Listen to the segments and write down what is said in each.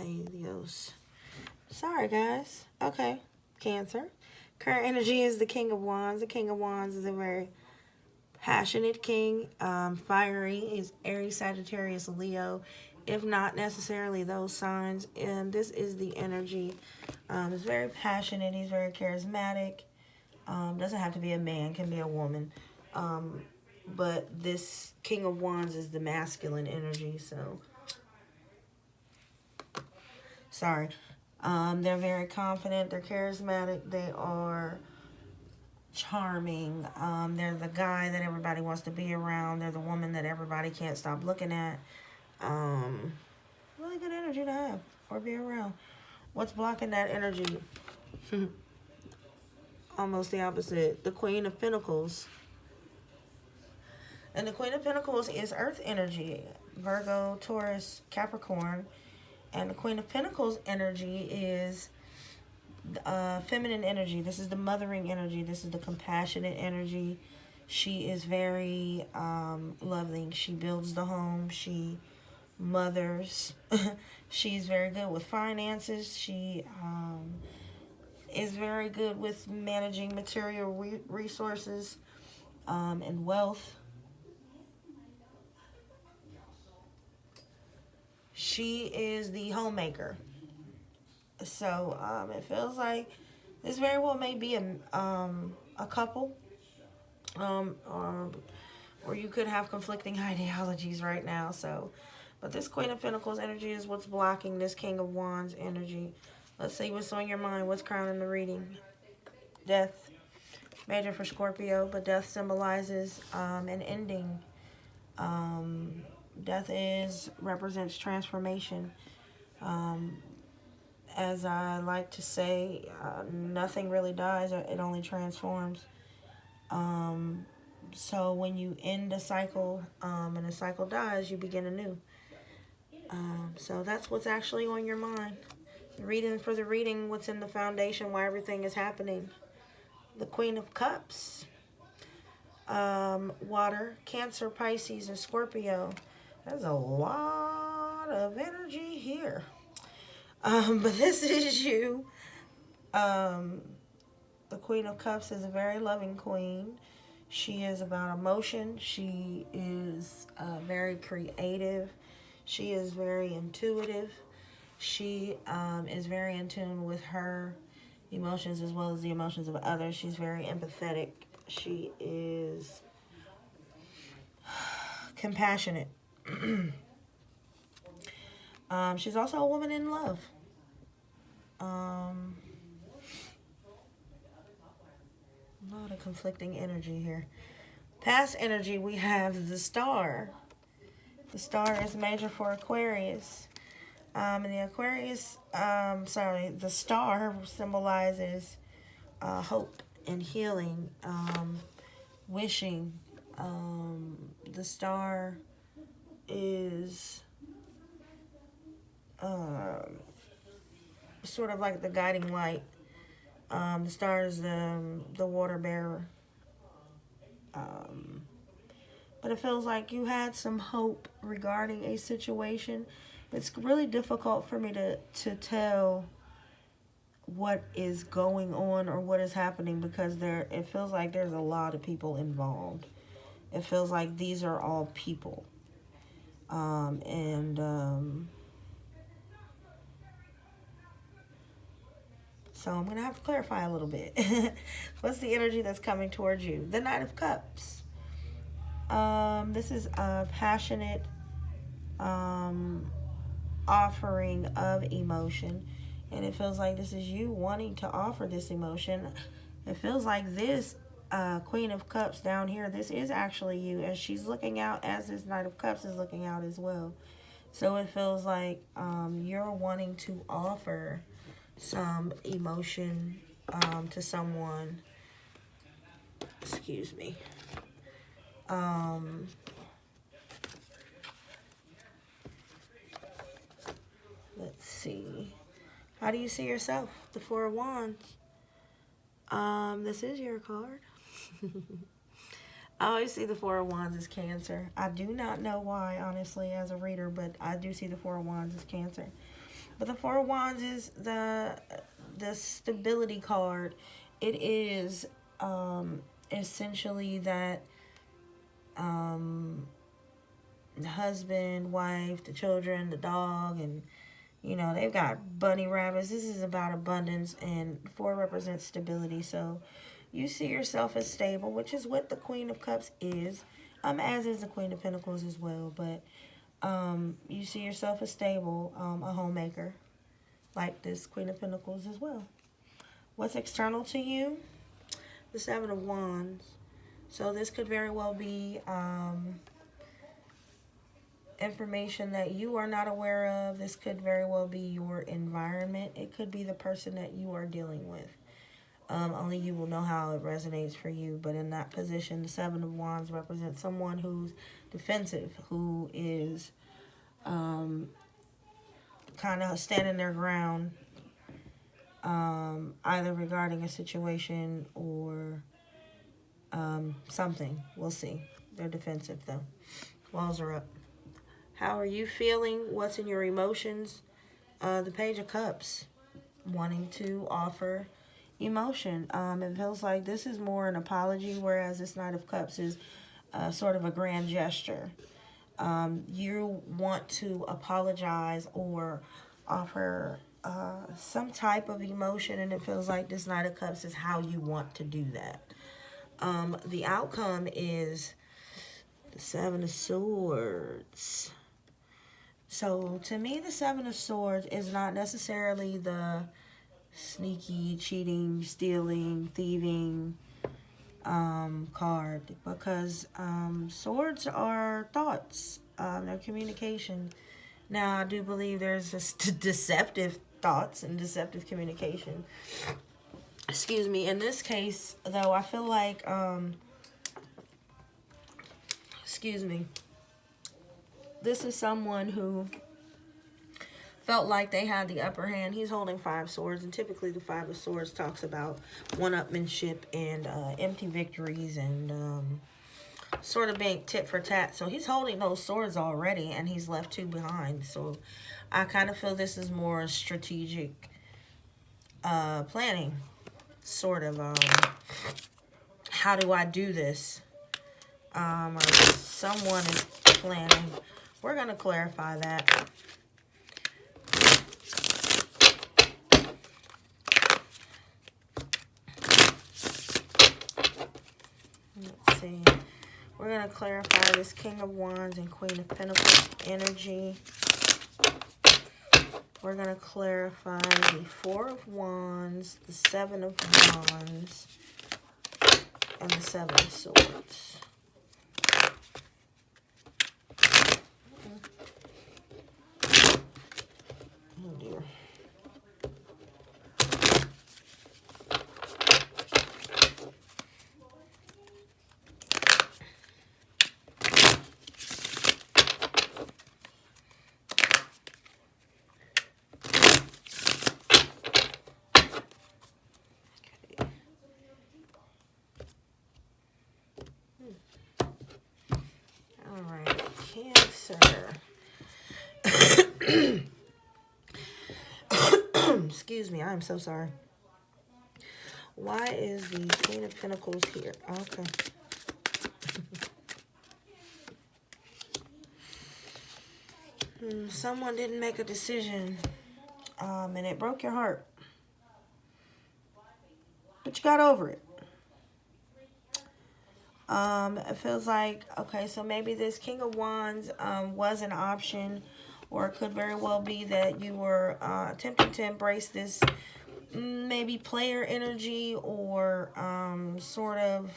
Adios. Sorry, guys. Okay. Cancer. Current energy is the King of Wands. The King of Wands is a very passionate king. Fiery is Aries, Sagittarius, Leo. If not necessarily those signs. And this is the energy. He's very passionate. He's very charismatic. Doesn't have to be a man. Can be a woman. But this King of Wands is the masculine energy. So, sorry. They're very confident. They're charismatic. They are charming. They're the guy that everybody wants to be around. They're the woman that everybody can't stop looking at. Really good energy to have or be around. What's blocking that energy? Almost the opposite. The Queen of Pentacles. And the Queen of Pentacles is Earth energy. Virgo, Taurus, Capricorn. And the Queen of Pentacles energy is feminine energy. This is the mothering energy. This is the compassionate energy. She is very loving. She builds the home. She mothers. She's very good with finances. She is very good with managing material resources and wealth. She is the homemaker. So it feels like this very well may be a couple, or you could have conflicting ideologies right now. So, but this Queen of Pentacles energy is what's blocking this King of Wands energy. Let's see what's on your mind. What's crowning the reading? Death. Major for Scorpio, but death symbolizes an ending. Death represents transformation. As I like to say, nothing really dies, it only transforms. So when you end a cycle and a cycle dies, you begin anew. So that's what's actually on your mind. For the reading, what's in the foundation, why everything is happening. The Queen of Cups. Water, Cancer, Pisces, and Scorpio. There's a lot of energy here. But this is you. The Queen of Cups is a very loving queen. She is about emotion. She is very creative. She is very intuitive. She is very in tune with her emotions as well as the emotions of others. She's very empathetic. She is compassionate. She's also a woman in love. A lot of conflicting energy here. Past energy, we have the Star. The Star is major for Aquarius. And the Aquarius, the Star symbolizes hope and healing, wishing. The Star is sort of like the guiding light. The Star is the water bearer. But it feels like you had some hope regarding a situation. It's really difficult for me to tell what is going on or what is happening because it feels like there's a lot of people involved. It feels like these are all people. So I'm going to have to clarify a little bit. What's the energy that's coming towards you? The Knight of Cups. This is a passionate offering of emotion. And it feels like this is you wanting to offer this emotion. It feels like this Queen of Cups down here, this is actually you. And she's looking out as this Knight of Cups is looking out as well. So it feels like you're wanting to offer some emotion to someone. Excuse me. Let's see. How do you see yourself? The Four of Wands. This is your card. I always see the Four of Wands as Cancer. I do not know why, honestly, as a reader, but I do see the Four of Wands as Cancer. But the Four of Wands is the stability card. It is essentially that the husband, wife, the children, the dog, and you know, they've got bunny rabbits. This is about abundance, and 4 represents stability. So you see yourself as stable, which is what the Queen of Cups is, as is the Queen of Pentacles as well. But you see yourself as stable, a homemaker, like this Queen of Pentacles as well. What's external to you? The 7 of Wands. So this could very well be information that you are not aware of. This could very well be your environment. It could be the person that you are dealing with. Only you will know how it resonates for you. But in that position, the 7 of Wands represents someone who's defensive, who is kind of standing their ground, either regarding a situation or something. We'll see. They're defensive, though. Walls are up. How are you feeling? What's in your emotions? The Page of Cups, wanting to offer emotion. It feels like this is more an apology, whereas this Knight of Cups is sort of a grand gesture. You want to apologize or offer some type of emotion, and it feels like this Knight of Cups is how you want to do that. The outcome is the 7 of Swords. So, to me, the 7 of Swords is not necessarily the sneaky, cheating, stealing, thieving card. Because swords are thoughts. They're communication. Now, I do believe there's just deceptive thoughts and deceptive communication. Excuse me. In this case, though, I feel like... excuse me. This is someone who felt like they had the upper hand. He's holding 5 swords, and typically the 5 of Swords talks about one-upmanship and empty victories and sort of being tit for tat. So he's holding those swords already, and he's left 2 behind. So I kind of feel this is more strategic planning, sort of. How do I do this? Or someone is planning. We're going to clarify that. Let's see. We're going to clarify this King of Wands and Queen of Pentacles energy. We're going to clarify the 4 of Wands, the 7 of Wands, and the 7 of Swords. Oh dear. All right, Cancer. Excuse me, I'm so sorry. Why is the Queen of Pentacles here? Okay. Someone didn't make a decision, and it broke your heart. But you got over it. It feels like, okay, so maybe this King of Wands was an option, or it could very well be that you were attempting to embrace this maybe player energy, or sort of,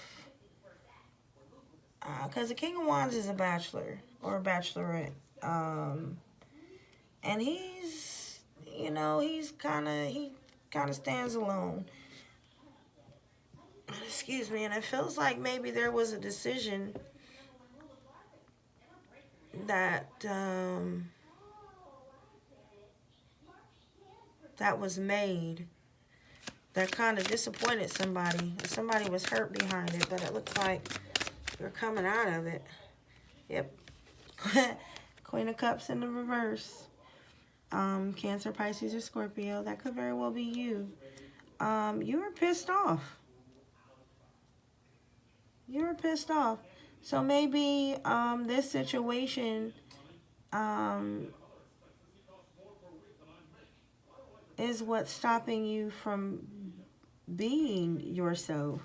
because the King of Wands is a bachelor or a bachelorette, and he's, you know, he kind of stands alone. Excuse me, and it feels like maybe there was a decision that that was made that kind of disappointed somebody. Somebody was hurt behind it, but it looks like you're coming out of it. Yep. Queen of Cups in the reverse. Cancer, Pisces, or Scorpio. That could very well be you. You were pissed off. You were pissed off. So maybe this situation is what's stopping you from being yourself.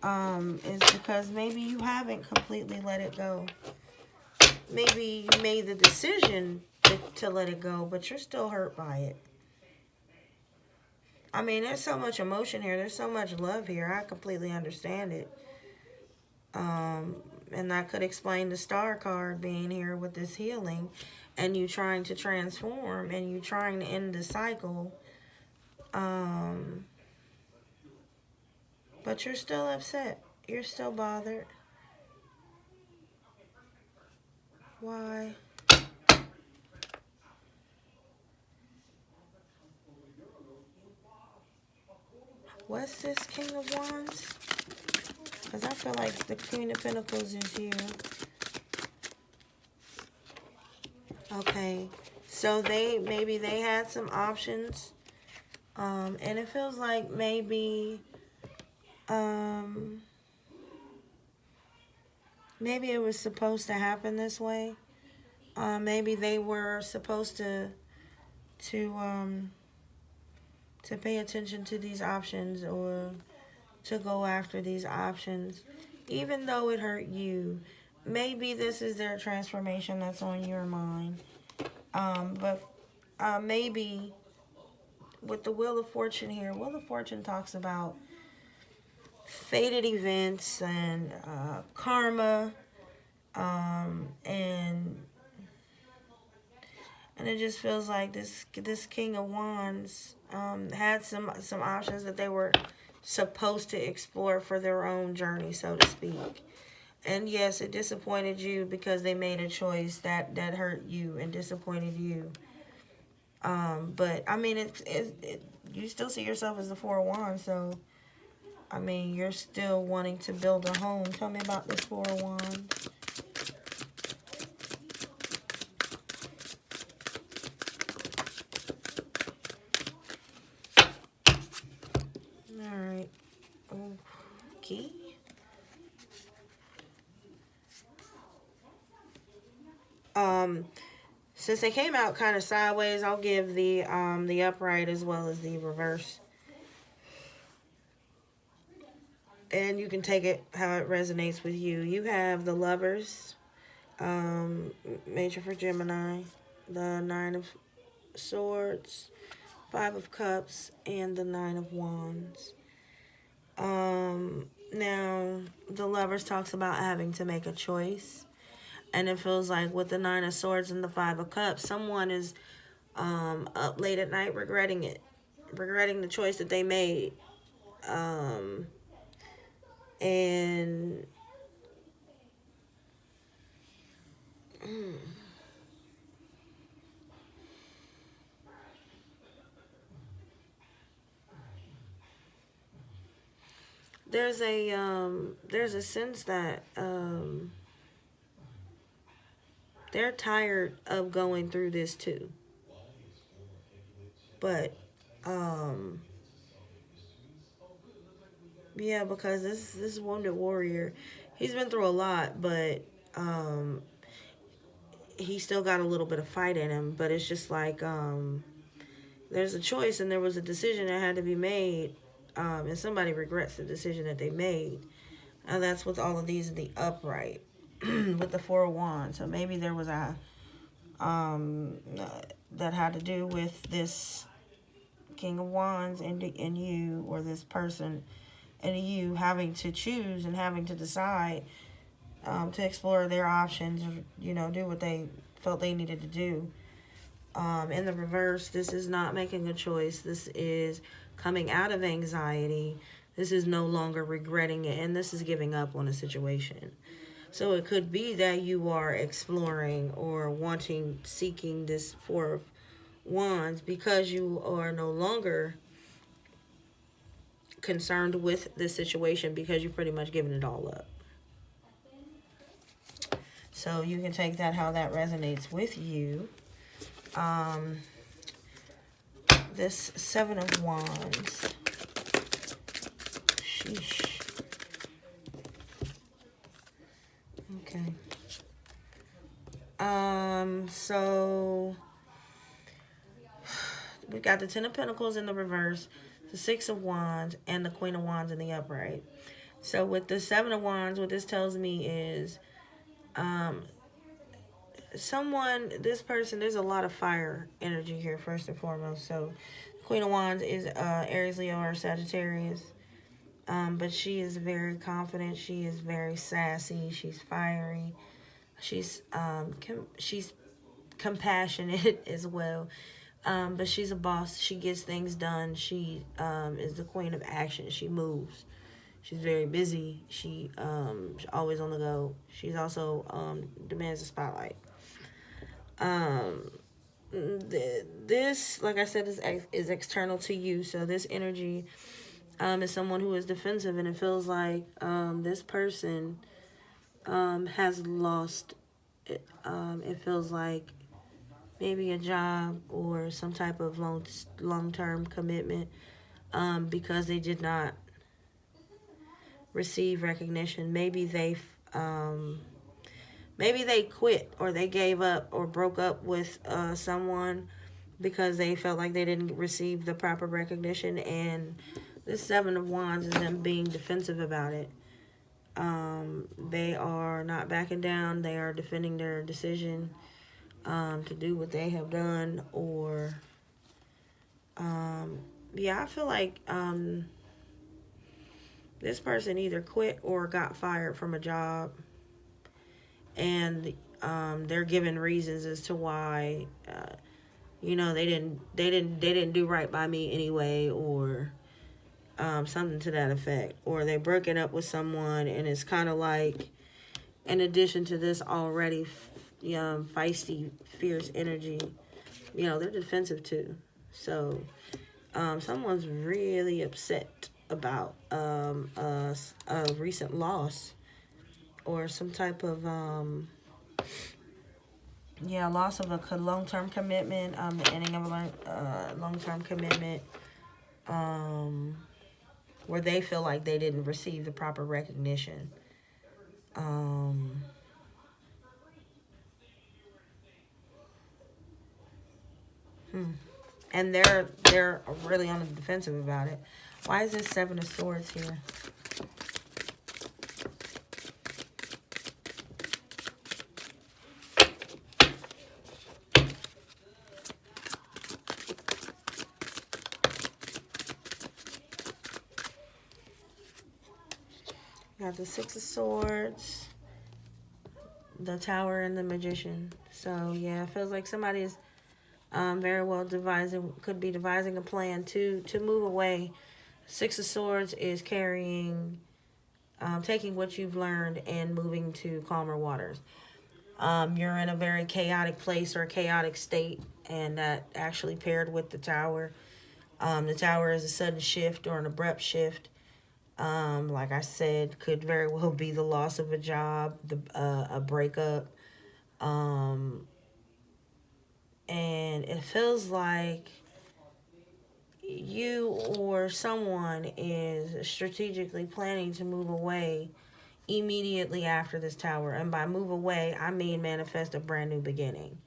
Is because maybe you haven't completely let it go. Maybe you made the decision to let it go, but you're still hurt by it. I mean, there's so much emotion here. There's so much love here. I completely understand it. And that could explain the star card being here with this healing, and you trying to transform, and you trying to end the cycle. But you're still upset. You're still bothered. Why? What's this King of Wands? Because I feel like the Queen of Pentacles is here. Okay. So maybe they had some options. And it feels like maybe maybe it was supposed to happen this way. Maybe they were supposed to pay attention to these options, or to go after these options, even though it hurt you. Maybe this is their transformation that's on your mind. But maybe with the Wheel of Fortune here, Wheel of Fortune talks about fated events and karma, and it just feels like this King of Wands had some options that they were supposed to explore for their own journey, so to speak. And yes, it disappointed you because they made a choice that hurt you and disappointed you. But I mean, you still see yourself as the Four of Wands, so I mean, you're still wanting to build a home. Tell me about this Four of Wands. All right. Okay. Since they came out kind of sideways, I'll give the upright as well as the reverse. And you can take it how it resonates with you. You have the Lovers, major for Gemini, the Nine of Swords, Five of Cups, and the Nine of Wands. Now, the Lovers talks about having to make a choice. And it feels like with the Nine of Swords and the Five of Cups, someone is up late at night regretting it. Regretting the choice that they made. And there's a sense that they're tired of going through this too. But yeah, because this wounded warrior, he's been through a lot, but he still got a little bit of fight in him. But it's just like there's a choice and there was a decision that had to be made, and somebody regrets the decision that they made. And that's with all of these in the upright with the Four of Wands. So maybe there was a that had to do with this King of Wands and you, or this person and you having to choose and having to decide to explore their options, or do what they felt they needed to do. In the reverse, this is not making a choice. This is coming out of anxiety. This is no longer regretting it, and this is giving up on a situation. So it could be that you are exploring or seeking this Four of Wands because you are no longer concerned with this situation, because you've pretty much given it all up. So you can take that how that resonates with you. This Seven of Wands. Sheesh. Okay. So we've got the Ten of Pentacles in the reverse, the Six of Wands, and the Queen of Wands in the upright. So with the Seven of Wands, what this tells me is this person, there's a lot of fire energy here, first and foremost. So Queen of Wands is Aries, Leo, or Sagittarius. But she is very confident. She is very sassy. She's fiery. She's compassionate as well. But she's a boss. She gets things done. She is the queen of action. She moves. She's very busy. She's always on the go. She's also demands the spotlight. This, like I said, is external to you. So this energy is someone who is defensive, and it feels like this person has lost. It feels like maybe a job or some type of long-term commitment because they did not receive recognition. Maybe they quit, or they gave up or broke up with someone because they felt like they didn't receive the proper recognition. And this Seven of Wands is them being defensive about it. They are not backing down. They are defending their decision to do what they have done. Or I feel like this person either quit or got fired from a job, and they're given reasons as to why they didn't do right by me anyway, or something to that effect. Or they're breaking up with someone, and it's kind of like, in addition to this already feisty, fierce energy, they're defensive too. So someone's really upset about a recent loss, or some type of loss of a long-term commitment, the ending of a long-term commitment, where they feel like they didn't receive the proper recognition. And they're really on the defensive about it. Why is this Seven of Swords here? You got the Six of Swords, the Tower, and the Magician. So yeah, it feels like somebody is very well could be devising a plan to move away. Six of Swords is carrying, taking what you've learned and moving to calmer waters. You're in a very chaotic place or a chaotic state, and that actually paired with the Tower. The Tower is a sudden shift or an abrupt shift. Like I said, could very well be the loss of a job, a breakup. And it feels like you or someone is strategically planning to move away immediately after this Tower. And by move away, I mean manifest a brand new beginning.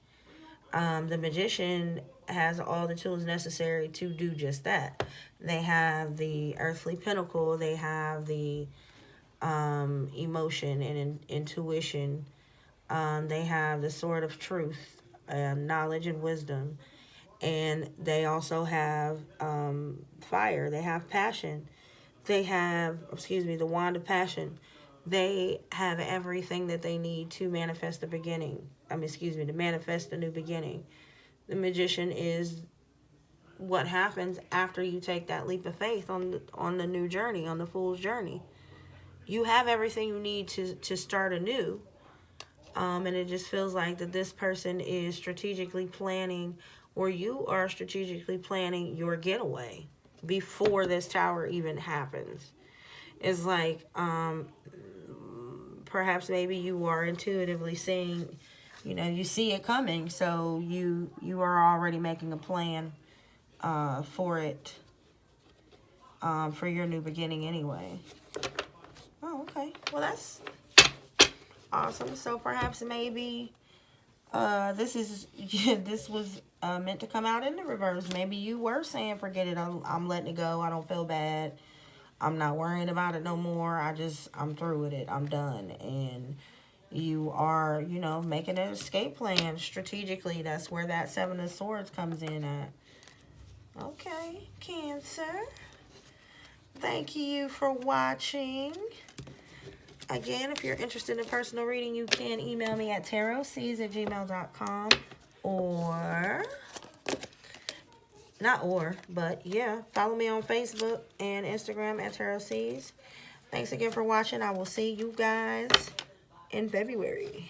The Magician has all the tools necessary to do just that. They have the earthly pinnacle. They have the emotion and intuition. They have the sword of truth, knowledge and wisdom. And they also have fire. They have passion. They have, the wand of passion. They have everything that they need to manifest the beginning. To manifest a new beginning. The Magician is what happens after you take that leap of faith on the new journey, on the fool's journey. You have everything you need to start anew. And it just feels like that this person is strategically planning, or you are strategically planning your getaway before this Tower even happens. It's like, perhaps maybe you are intuitively seeing You know, you see it coming, so you are already making a plan for it, for your new beginning anyway. Oh, okay. Well, that's awesome. So perhaps maybe this was meant to come out in the reverse. Maybe you were saying, forget it, I'm letting it go. I don't feel bad. I'm not worrying about it no more. I'm through with it. I'm done. And you are, you know, making an escape plan strategically. That's where that Seven of Swords comes in at. Okay, Cancer. Thank you for watching. Again, if you're interested in personal reading, you can email me at tarotseeds@gmail.com, or, follow me on Facebook and Instagram at tarotseeds. Thanks again for watching. I will see you guys in February.